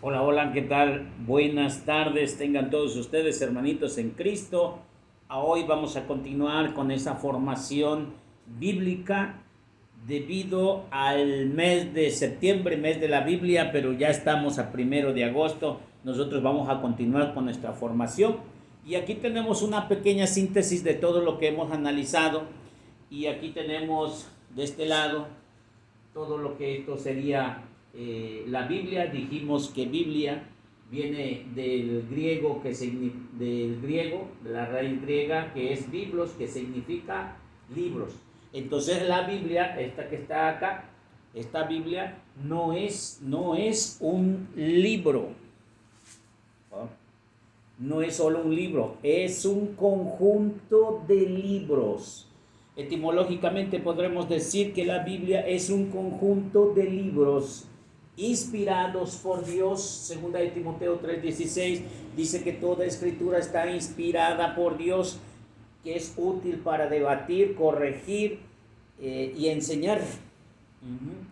Hola, hola, ¿qué tal? Buenas tardes, tengan todos ustedes, hermanitos en Cristo. Hoy vamos a continuar con esa formación bíblica debido al mes de septiembre, mes de la Biblia, pero ya estamos a 1 de agosto. Nosotros vamos a continuar con nuestra formación y aquí tenemos una pequeña síntesis de todo lo que hemos analizado y aquí tenemos de este lado todo lo que esto sería la Biblia. Dijimos que Biblia viene del griego, de la raíz griega que es biblos, que significa libros. Entonces la Biblia, esta que está acá, esta Biblia no es un libro, ¿no? No es solo un libro, es un conjunto de libros. Etimológicamente podremos decir que la Biblia es un conjunto de libros inspirados por Dios. Segunda de Timoteo 3:16 dice que toda escritura está inspirada por Dios, que es útil para debatir, corregir y enseñar.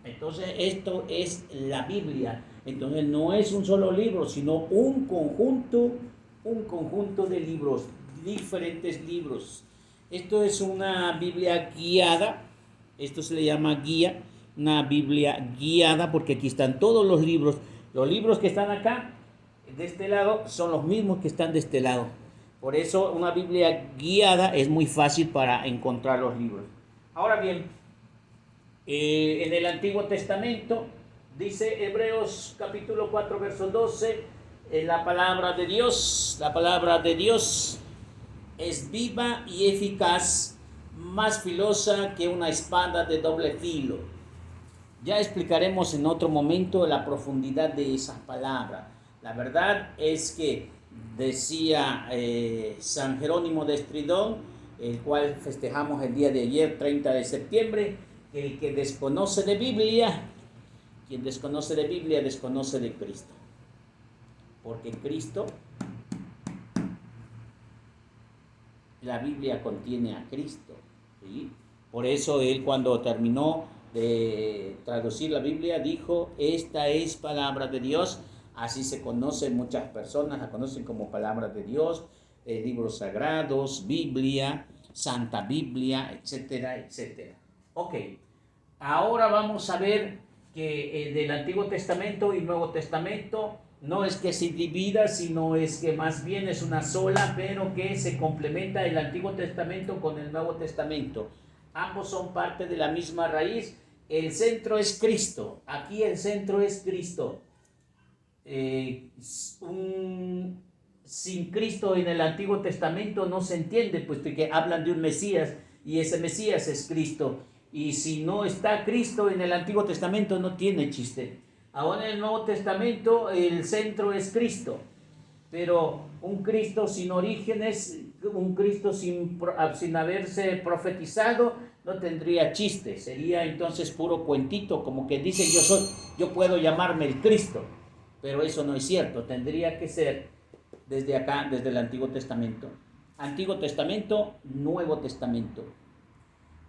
Entonces esto es la Biblia. Entonces no es un solo libro, sino un conjunto de libros, diferentes libros. Esto es una Biblia guiada, esto se le llama guía, una Biblia guiada porque aquí están todos los libros. Los libros que están acá, de este lado, son los mismos que están de este lado. Por eso una Biblia guiada es muy fácil para encontrar los libros. Ahora bien, en el Antiguo Testamento, dice Hebreos capítulo 4, verso 12, la palabra de Dios es viva y eficaz, más filosa que una espada de doble filo. Ya explicaremos en otro momento la profundidad de esas palabras. La verdad es que decía San Jerónimo de Estridón, el cual festejamos el día de ayer, 30 de septiembre, que el que desconoce de Biblia, quien desconoce de Biblia, desconoce de Cristo. Porque Cristo, la Biblia contiene a Cristo, ¿sí? Por eso él, cuando terminó de traducir la Biblia, dijo: esta es palabra de Dios. Así se conocen muchas personas, la conocen como palabra de Dios, libros sagrados, Biblia, Santa Biblia, etcétera, etcétera. Ok, ahora vamos a ver que del Antiguo Testamento y Nuevo Testamento no es que se divida, sino es que más bien es una sola, pero que se complementa el Antiguo Testamento con el Nuevo Testamento. Ambos son parte de la misma raíz. El centro es Cristo. Aquí el centro es Cristo. Eh, Sin Cristo en el Antiguo Testamento no se entiende, puesto que hablan de un Mesías y ese Mesías es Cristo. Y si no está Cristo en el Antiguo Testamento no tiene chiste. Ahora en el Nuevo Testamento el centro es Cristo, pero un Cristo sin orígenes, un Cristo sin haberse profetizado, no tendría chiste. Sería entonces puro cuentito, como que dice: yo puedo llamarme el Cristo, pero eso no es cierto. Tendría que ser desde acá, desde el Antiguo Testamento. Antiguo Testamento, Nuevo Testamento.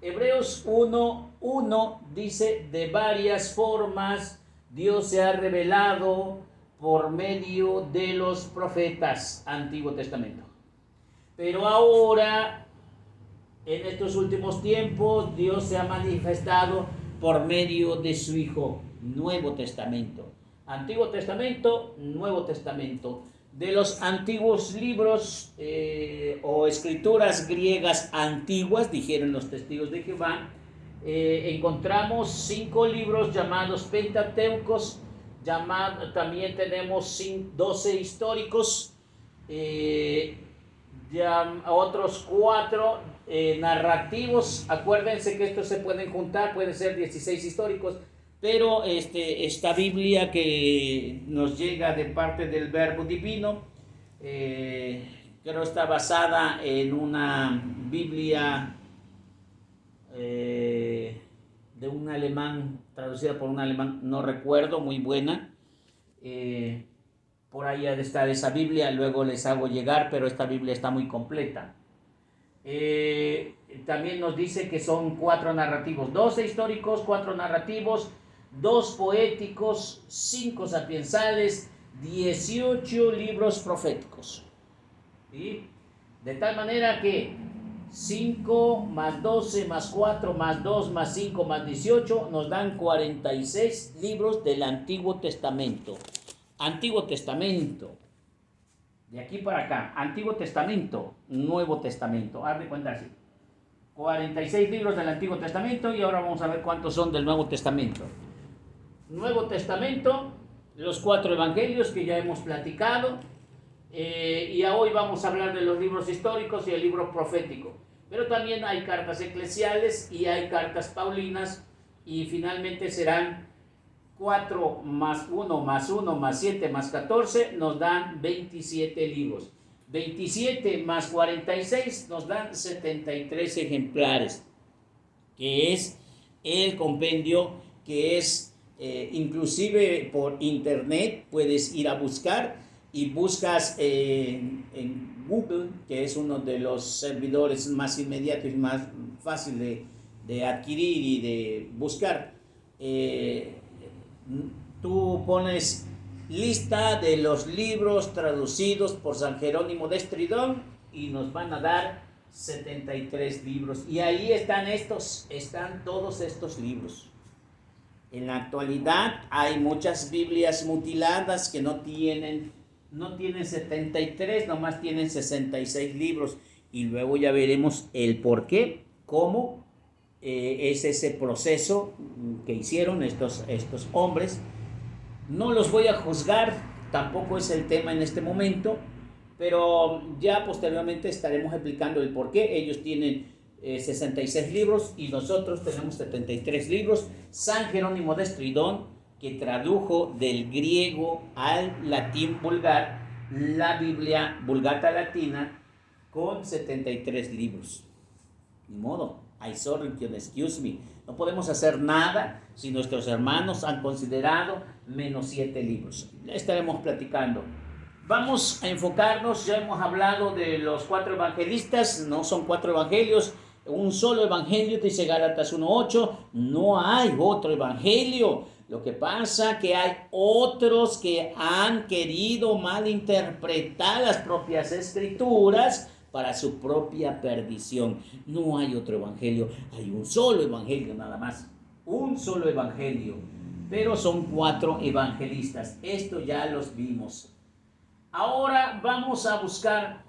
Hebreos 1:1 dice: de varias formas Dios se ha revelado por medio de los profetas. Antiguo Testamento. Pero ahora, en estos últimos tiempos, Dios se ha manifestado por medio de su Hijo. Nuevo Testamento. Antiguo Testamento, Nuevo Testamento. De los antiguos libros o escrituras griegas antiguas, dijeron los testigos de Jehová, encontramos 5 libros llamados Pentateucos. También tenemos 12 históricos, otros 4 narrativos. Acuérdense que estos se pueden juntar, pueden ser 16 históricos, pero esta Biblia que nos llega de parte del Verbo Divino, creo está basada en una Biblia de un alemán, traducida por un alemán, no recuerdo, muy buena. Por ahí ha de estar esa Biblia, luego les hago llegar, pero esta Biblia está muy completa. También nos dice que son 4 narrativos, 12 históricos, 4 narrativos, 2 poéticos, 5 sapiensales, 18 libros proféticos. ¿Sí? De tal manera que 5 más 12 más 4 más 2 más 5 más 18 nos dan 46 libros del Antiguo Testamento. Antiguo Testamento. De aquí para acá. Antiguo Testamento, Nuevo Testamento. Hazme cuenta así. 46 libros del Antiguo Testamento y ahora vamos a ver cuántos son del Nuevo Testamento. Nuevo Testamento, los 4 evangelios que ya hemos platicado. Y hoy vamos a hablar de los libros históricos y el libro profético, pero también hay cartas eclesiales y hay cartas paulinas, y finalmente serán 4 más 1 más 1 más 7 más 14 nos dan 27 libros. 27 más 46 nos dan 73 ejemplares, que es el compendio que es inclusive por internet puedes ir a buscar, y buscas en Google, que es uno de los servidores más inmediatos y más fácil de adquirir y de buscar. Tú pones lista de los libros traducidos por San Jerónimo de Estridón y nos van a dar 73 libros. Y ahí están todos estos libros. En la actualidad hay muchas Biblias mutiladas que no tienen 73, nomás tienen 66 libros, y luego ya veremos el por qué, cómo es ese proceso que hicieron estos hombres. No los voy a juzgar, tampoco es el tema en este momento, pero ya posteriormente estaremos explicando el por qué. Ellos tienen 66 libros y nosotros tenemos 73 libros. San Jerónimo de Estridón, que tradujo del griego al latín vulgar la Biblia Vulgata Latina con 73 libros. Ni modo, I sorry, excuse me. No podemos hacer nada si nuestros hermanos han considerado menos 7 libros. Ya estaremos platicando. Vamos a enfocarnos, ya hemos hablado de los 4 evangelistas, no son 4 evangelios, un solo evangelio, dice Gálatas 1:8, no hay otro evangelio. Lo que pasa que hay otros que han querido malinterpretar las propias escrituras para su propia perdición. No hay otro evangelio, hay un solo evangelio nada más, un solo evangelio, pero son 4 evangelistas. Esto ya los vimos. Ahora vamos a buscar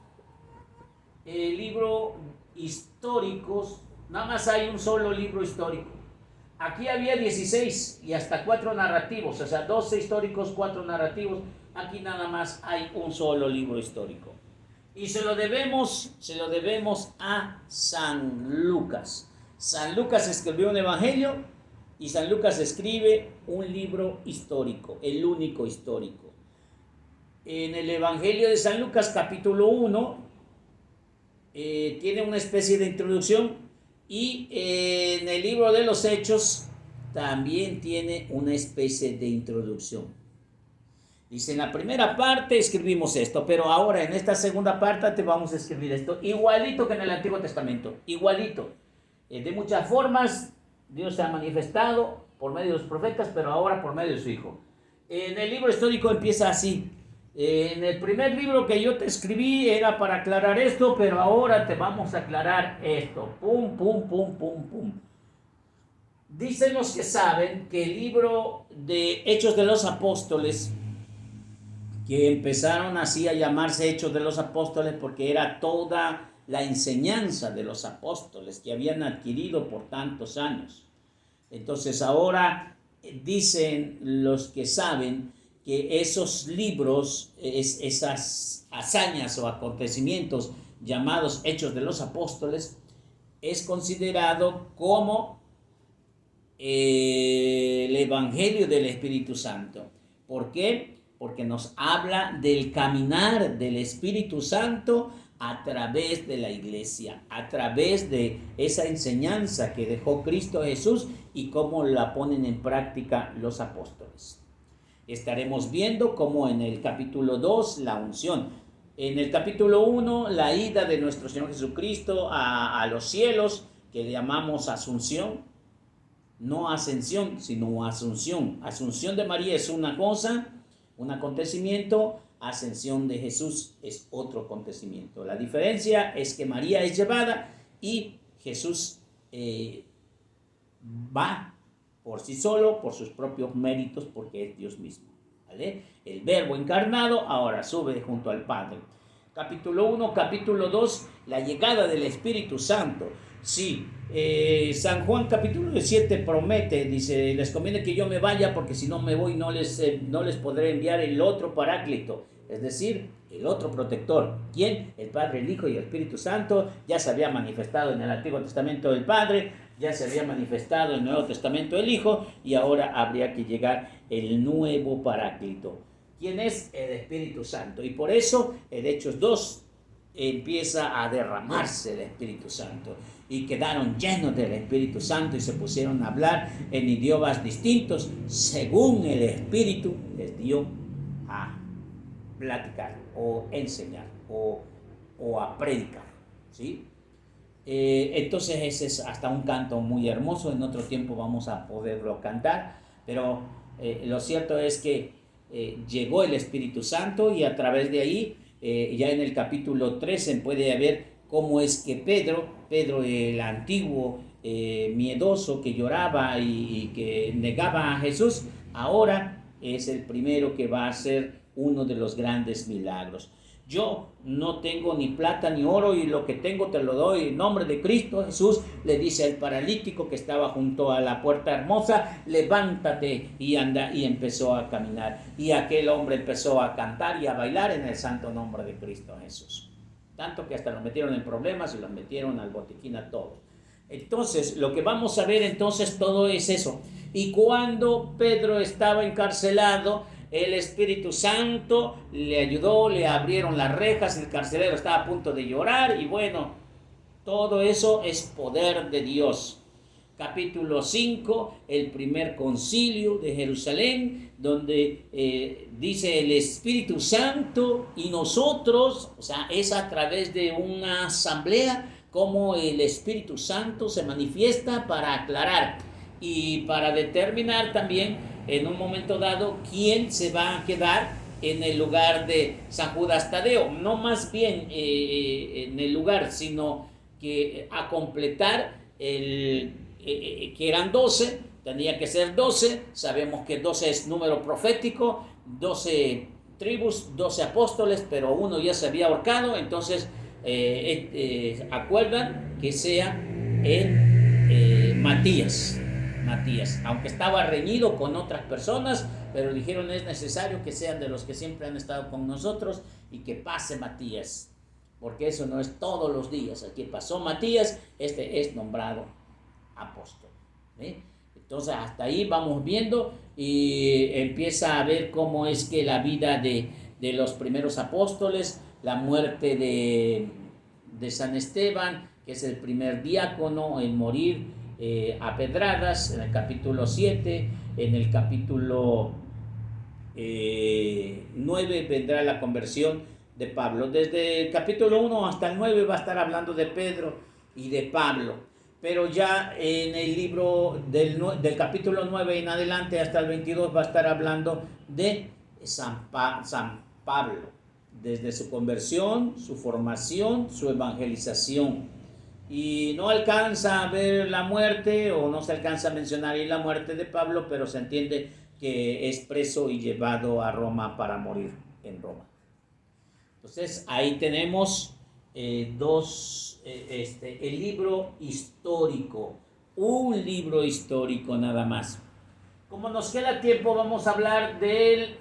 el libro históricos. Nada más hay un solo libro histórico. Aquí había 16 y hasta 4 narrativos, o sea, 12 históricos, 4 narrativos. Aquí nada más hay un solo libro histórico. Y se lo debemos a San Lucas. San Lucas escribió un evangelio y San Lucas escribe un libro histórico, el único histórico. En el evangelio de San Lucas, capítulo 1, tiene una especie de introducción. Y en el libro de los Hechos también tiene una especie de introducción. Dice, en la primera parte escribimos esto, pero ahora en esta segunda parte te vamos a escribir esto, igualito que en el Antiguo Testamento, igualito. De muchas formas Dios se ha manifestado por medio de los profetas, pero ahora por medio de su Hijo. En el libro histórico empieza así. En el primer libro que yo te escribí era para aclarar esto, pero ahora te vamos a aclarar esto. Pum, pum, pum, pum, pum. Dicen los que saben que el libro de Hechos de los Apóstoles, que empezaron así a llamarse Hechos de los Apóstoles porque era toda la enseñanza de los apóstoles que habían adquirido por tantos años. Entonces ahora dicen los que saben que esos libros, esas hazañas o acontecimientos llamados Hechos de los Apóstoles, es considerado como el Evangelio del Espíritu Santo. ¿Por qué? Porque nos habla del caminar del Espíritu Santo a través de la iglesia, a través de esa enseñanza que dejó Cristo Jesús y cómo la ponen en práctica los apóstoles. Estaremos viendo cómo en el capítulo 2 la unción, en el capítulo 1 la ida de nuestro Señor Jesucristo a los cielos, que le llamamos asunción, no ascensión, sino asunción. Asunción de María es una cosa, un acontecimiento, ascensión de Jesús es otro acontecimiento. La diferencia es que María es llevada y Jesús va por sí solo, por sus propios méritos, porque es Dios mismo, ¿vale? El Verbo encarnado ahora sube junto al Padre. Capítulo 1, capítulo 2, la llegada del Espíritu Santo. Sí, San Juan capítulo 7 promete, dice, les conviene que yo me vaya porque si no me voy no les podré enviar el otro Paráclito, es decir, el otro protector. ¿Quién? El Padre, el Hijo y el Espíritu Santo. Ya se había manifestado en el Antiguo Testamento el Padre, ya se había manifestado en el Nuevo Testamento el Hijo, y ahora habría que llegar el nuevo Paráclito. ¿Quién es? El Espíritu Santo. Y por eso en Hechos 2 empieza a derramarse el Espíritu Santo. Y quedaron llenos del Espíritu Santo y se pusieron a hablar en idiomas distintos según el Espíritu les dio a platicar o enseñar o a predicar, ¿sí? Entonces ese es hasta un canto muy hermoso. En otro tiempo vamos a poderlo cantar, pero lo cierto es que llegó el Espíritu Santo y a través de ahí, ya en el capítulo 13 puede ver cómo es que Pedro el antiguo miedoso que lloraba y que negaba a Jesús, ahora es el primero que va a hacer uno de los grandes milagros. Yo no tengo ni plata ni oro y lo que tengo te lo doy en nombre de Cristo Jesús, le dice al paralítico que estaba junto a la puerta hermosa, levántate y anda, y empezó a caminar. Y aquel hombre empezó a cantar y a bailar en el santo nombre de Cristo Jesús. Tanto que hasta lo metieron en problemas y lo metieron al botiquín a todos. Entonces, lo que vamos a ver entonces todo es eso. Y cuando Pedro estaba encarcelado, el Espíritu Santo le ayudó, le abrieron las rejas, el carcelero estaba a punto de llorar y bueno, todo eso es poder de Dios. Capítulo 5, el primer concilio de Jerusalén, donde dice el Espíritu Santo y nosotros, o sea, es a través de una asamblea como el Espíritu Santo se manifiesta para aclarar y para determinar también en un momento dado quién se va a quedar en el lugar de San Judas Tadeo, no más bien en el lugar, sino que a completar que eran 12, tenía que ser 12, sabemos que 12 es número profético, 12 tribus, 12 apóstoles, pero uno ya se había ahorcado, entonces acuerdan que sea Matías, aunque estaba reñido con otras personas, pero dijeron es necesario que sean de los que siempre han estado con nosotros y que pase Matías, porque eso no es todos los días. Aquí pasó Matías, este es nombrado apóstol, ¿sí? Entonces hasta ahí vamos viendo y empieza a ver cómo es que la vida de los primeros apóstoles, la muerte de San Esteban, que es el primer diácono en morir a pedradas, en el capítulo 7, en el capítulo 9 vendrá la conversión de Pablo. Desde el capítulo 1 hasta el 9 va a estar hablando de Pedro y de Pablo, pero ya en el libro del capítulo 9 en adelante hasta el 22 va a estar hablando de San Pablo, desde su conversión, su formación, su evangelización. Y no alcanza a ver la muerte, o no se alcanza a mencionar ahí la muerte de Pablo, pero se entiende que es preso y llevado a Roma para morir en Roma. Entonces ahí tenemos el libro histórico, un libro histórico nada más. Como nos queda tiempo, vamos a hablar del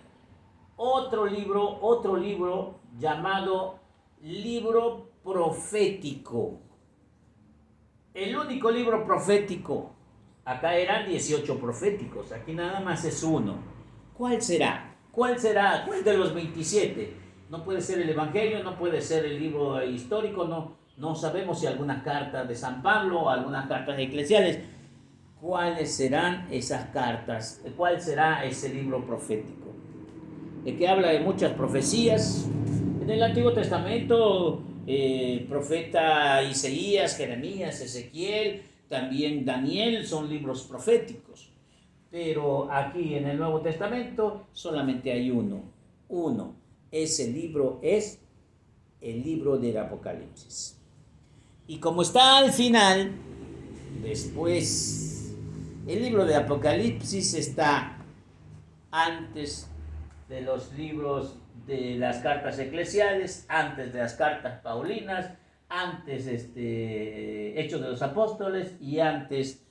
otro libro llamado libro profético. El único libro profético. Acá eran 18 proféticos, aquí nada más es uno. ¿Cuál será? ¿Cuál de los 27? No puede ser el Evangelio, no puede ser el libro histórico, no sabemos si algunas cartas de San Pablo o algunas cartas eclesiales. ¿Cuáles serán esas cartas? ¿Cuál será ese libro profético? El que habla de muchas profecías. En el Antiguo Testamento, profeta Isaías, Jeremías, Ezequiel, también Daniel son libros proféticos. pero aquí en el Nuevo Testamento solamente hay uno. Ese libro es el libro del Apocalipsis. Y como está al final, después, el libro de Apocalipsis está antes de los libros de las cartas eclesiales, antes de las cartas paulinas, antes Hechos de los Apóstoles y antes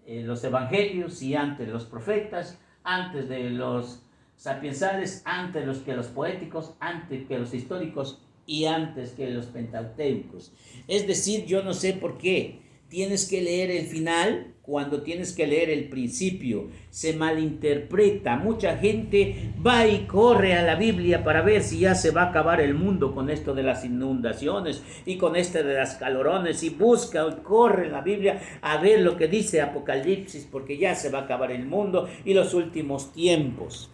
los evangelios y antes los profetas, antes de los sapiensales, antes que los poéticos, antes que los históricos y antes que los pentateucos. Es decir, yo no sé por qué tienes que leer el final cuando tienes que leer el principio. Se malinterpreta. Mucha gente va y corre a la Biblia para ver si ya se va a acabar el mundo con esto de las inundaciones y con de las calorones, y busca y corre en la Biblia a ver lo que dice Apocalipsis, porque ya se va a acabar el mundo y los últimos tiempos.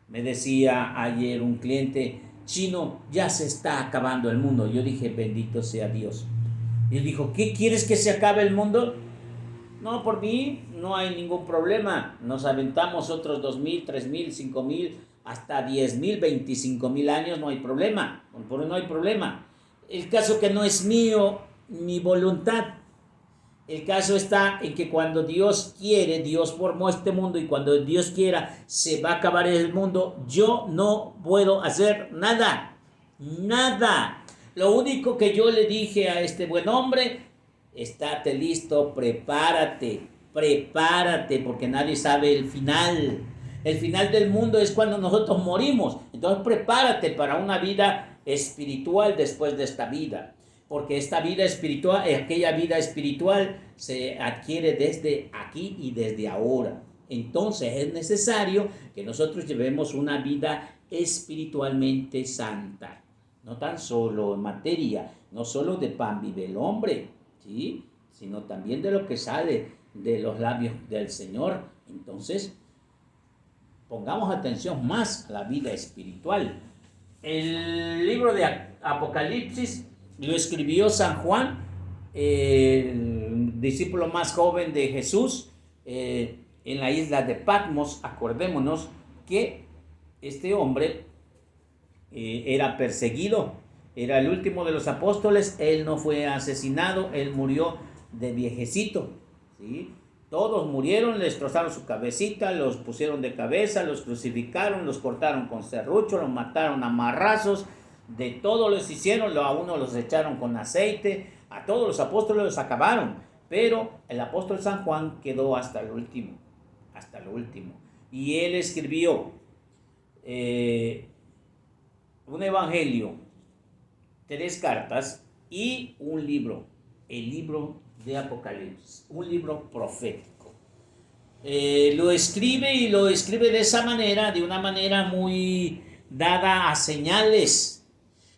Me decía ayer un cliente: Chino, ya se está acabando el mundo. Yo dije: bendito sea Dios. Y él dijo: ¿qué quieres, que se acabe el mundo? No, por mí no hay ningún problema. Nos aventamos otros 2,000, 3,000, 5,000, hasta 10,000, 25,000 años, no hay problema. No hay problema. El caso que no es mío, mi voluntad. El caso está en que cuando Dios quiere, Dios formó este mundo, y cuando Dios quiera se va a acabar el mundo. Yo no puedo hacer nada. Nada. Lo único que yo le dije a este buen hombre: estate listo, prepárate, porque nadie sabe el final. El final del mundo es cuando nosotros morimos. Entonces prepárate para una vida espiritual después de esta vida. Porque esta vida espiritual, aquella vida espiritual se adquiere desde aquí y desde ahora. Entonces es necesario que nosotros llevemos una vida espiritualmente santa. No tan solo en materia, no solo de pan vive el hombre, ¿sí?, sino también de lo que sale de los labios del Señor. Entonces, pongamos atención más a la vida espiritual. El libro de Apocalipsis lo escribió San Juan, el discípulo más joven de Jesús, en la isla de Patmos. Acordémonos que este hombre era perseguido, era el último de los apóstoles. Él no fue asesinado, él murió de viejecito, ¿sí? Todos murieron, les trozaron su cabecita, los pusieron de cabeza, los crucificaron, los cortaron con serrucho, los mataron a marrazos, de todo les hicieron. A uno los echaron con aceite, a todos los apóstoles los acabaron, pero el apóstol San Juan quedó hasta lo último, y él escribió un evangelio, 3 cartas y un libro, el libro de Apocalipsis, un libro profético. Lo escribe de esa manera, de una manera muy dada a señales.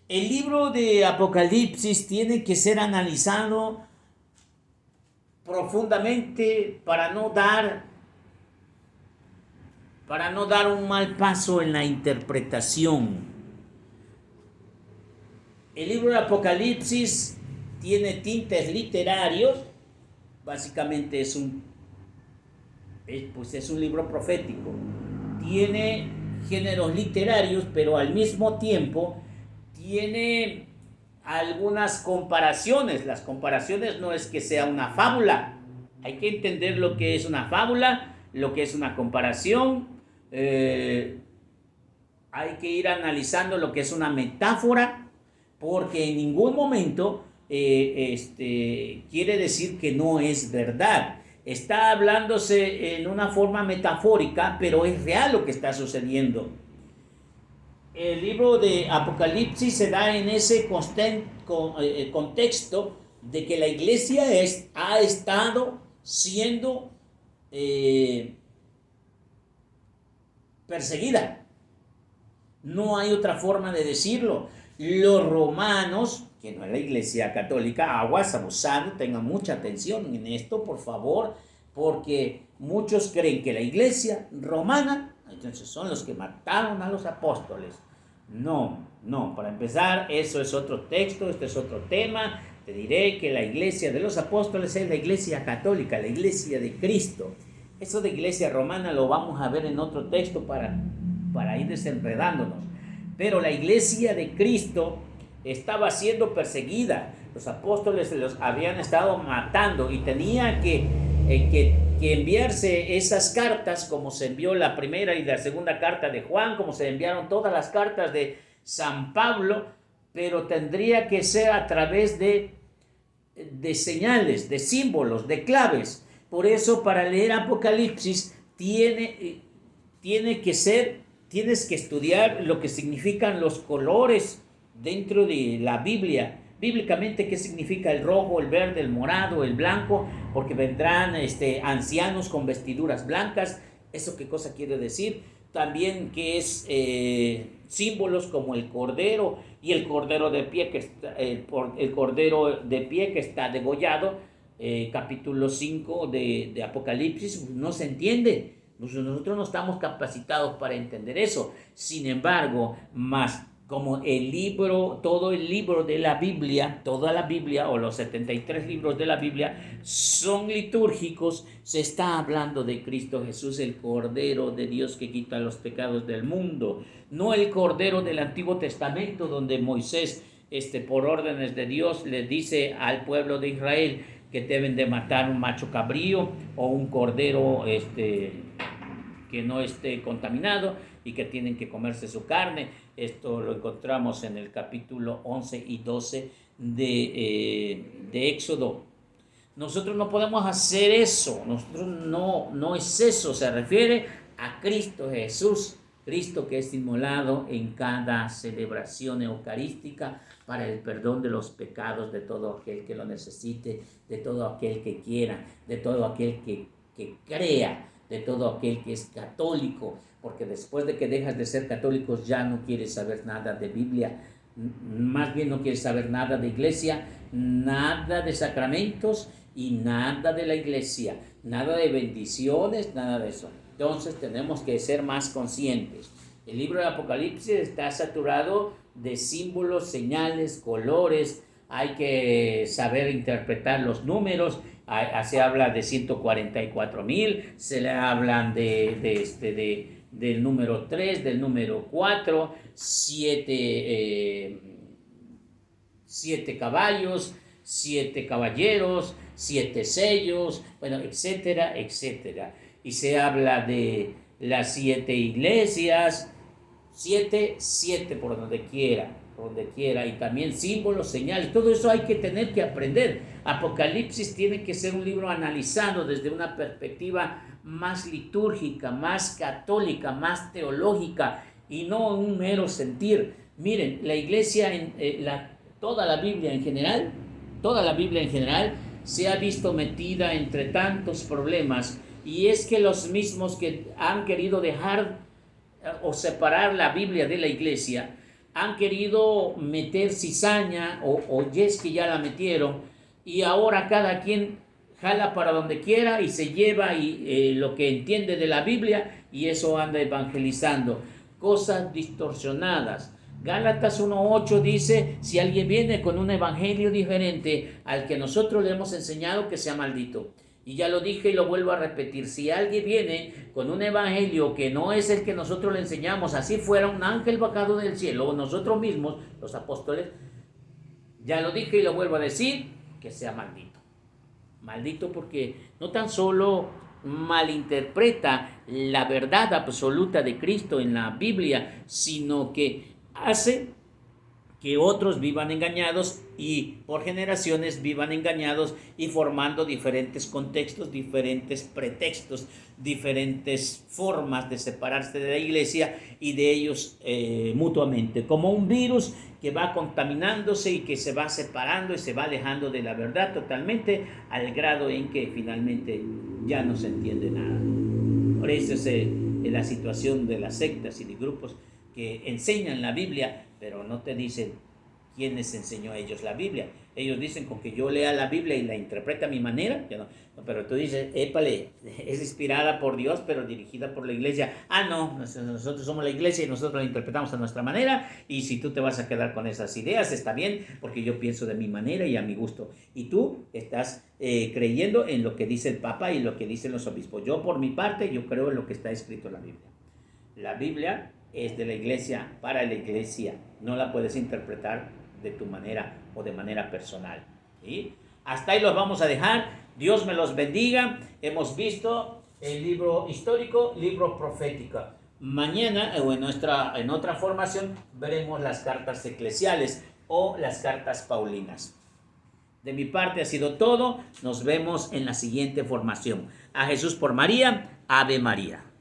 El libro de Apocalipsis tiene que ser analizado profundamente para no dar un mal paso en la interpretación. El libro de Apocalipsis tiene tintes literarios. Básicamente es un libro profético. Tiene géneros literarios, pero al mismo tiempo tiene algunas comparaciones. Las comparaciones no es que sea una fábula. Hay que entender lo que es una fábula, lo que es una comparación. Hay que ir analizando lo que es una metáfora, porque en ningún momento quiere decir que no es verdad. Está hablándose en una forma metafórica, pero es real lo que está sucediendo. El libro de Apocalipsis se da en ese contexto de que la iglesia ha estado siendo perseguida. No hay otra forma de decirlo. Los romanos, que no es la iglesia católica, aguas, abusando, tengan mucha atención en esto, por favor, porque muchos creen que la iglesia romana, entonces, son los que mataron a los apóstoles. No, para empezar, eso es otro texto, este es otro tema, te diré que la iglesia de los apóstoles es la iglesia católica, la iglesia de Cristo. Eso de iglesia romana lo vamos a ver en otro texto para ir desenredándonos. Pero la iglesia de Cristo estaba siendo perseguida. Los apóstoles los habían estado matando y tenía que enviarse esas cartas, como se envió la primera y la segunda carta de Juan, como se enviaron todas las cartas de San Pablo, pero tendría que ser a través de señales, de símbolos, de claves. Por eso, para leer Apocalipsis tienes que estudiar lo que significan los colores dentro de la Biblia. Bíblicamente, ¿qué significa el rojo, el verde, el morado, el blanco? Porque vendrán ancianos con vestiduras blancas. ¿Eso qué cosa quiere decir? También que es símbolos como el cordero y el cordero de pie que está degollado. Capítulo 5 de Apocalipsis, no se entiende. Nosotros no estamos capacitados para entender eso. Sin embargo, como todo el libro de la Biblia, toda la Biblia o los 73 libros de la Biblia son litúrgicos, se está hablando de Cristo Jesús, el Cordero de Dios que quita los pecados del mundo, no el Cordero del Antiguo Testamento donde Moisés, por órdenes de Dios, le dice al pueblo de Israel que deben de matar un macho cabrío o un cordero que no esté contaminado y que tienen que comerse su carne. Esto lo encontramos en el capítulo 11 y 12 de Éxodo. Nosotros no podemos hacer eso, nosotros no es eso, se refiere a Cristo Jesús, Cristo que es inmolado en cada celebración eucarística para el perdón de los pecados de todo aquel que lo necesite, de todo aquel que quiera, de todo aquel que crea, de todo aquel que es católico, porque después de que dejas de ser católicos ya no quieres saber nada de Biblia, más bien no quieres saber nada de iglesia, nada de sacramentos y nada de la iglesia, nada de bendiciones, nada de eso. Entonces tenemos que ser más conscientes. El libro de Apocalipsis está saturado de símbolos, señales, colores. Hay que saber interpretar los números. Se habla de 144,000, se le hablan del número 3, del número 4, 7 caballos, 7 caballeros, 7 sellos, bueno, etcétera, etcétera. Y se habla de las 7 iglesias, 7 por donde quiera, y también símbolos, señales, todo eso hay que tener que aprender. Apocalipsis tiene que ser un libro analizado desde una perspectiva más litúrgica, más católica, más teológica y no un mero sentir. Miren, la iglesia, toda la Biblia en general se ha visto metida entre tantos problemas, y es que los mismos que han querido dejar o separar la Biblia de la iglesia han querido meter cizaña o yes que ya la metieron, y ahora cada quien jala para donde quiera y se lleva lo que entiende de la Biblia, y eso anda evangelizando cosas distorsionadas. Gálatas 1:8 dice: si alguien viene con un evangelio diferente al que nosotros le hemos enseñado, que sea maldito. Y ya lo dije y lo vuelvo a repetir: si alguien viene con un evangelio que no es el que nosotros le enseñamos, así fuera un ángel bajado del cielo o nosotros mismos, los apóstoles, ya lo dije y lo vuelvo a decir, que sea maldito. Maldito porque no tan solo malinterpreta la verdad absoluta de Cristo en la Biblia, sino que hace que otros vivan engañados y por generaciones vivan engañados y formando diferentes contextos, diferentes pretextos, diferentes formas de separarse de la iglesia y de ellos mutuamente, como un virus que va contaminándose y que se va separando y se va alejando de la verdad totalmente, al grado en que finalmente ya no se entiende nada. Por eso es la situación de las sectas y de grupos que enseñan la Biblia, pero no te dicen ¿quién les enseñó a ellos la Biblia? Ellos dicen con que yo lea la Biblia y la interprete a mi manera, pero tú dices, épale, es inspirada por Dios, pero dirigida por la iglesia. No, nosotros somos la iglesia y nosotros la interpretamos a nuestra manera, y si tú te vas a quedar con esas ideas, está bien, porque yo pienso de mi manera y a mi gusto. Y tú estás creyendo en lo que dice el Papa y lo que dicen los obispos. Yo, por mi parte, yo creo en lo que está escrito en la Biblia. La Biblia es de la iglesia para la iglesia. No la puedes interpretar de tu manera o de manera personal. ¿Sí? Hasta ahí los vamos a dejar. Dios me los bendiga. Hemos visto el libro histórico, libro profético. Mañana o en otra formación veremos las cartas eclesiales o las cartas paulinas. De mi parte ha sido todo. Nos vemos en la siguiente formación. A Jesús por María. Ave María.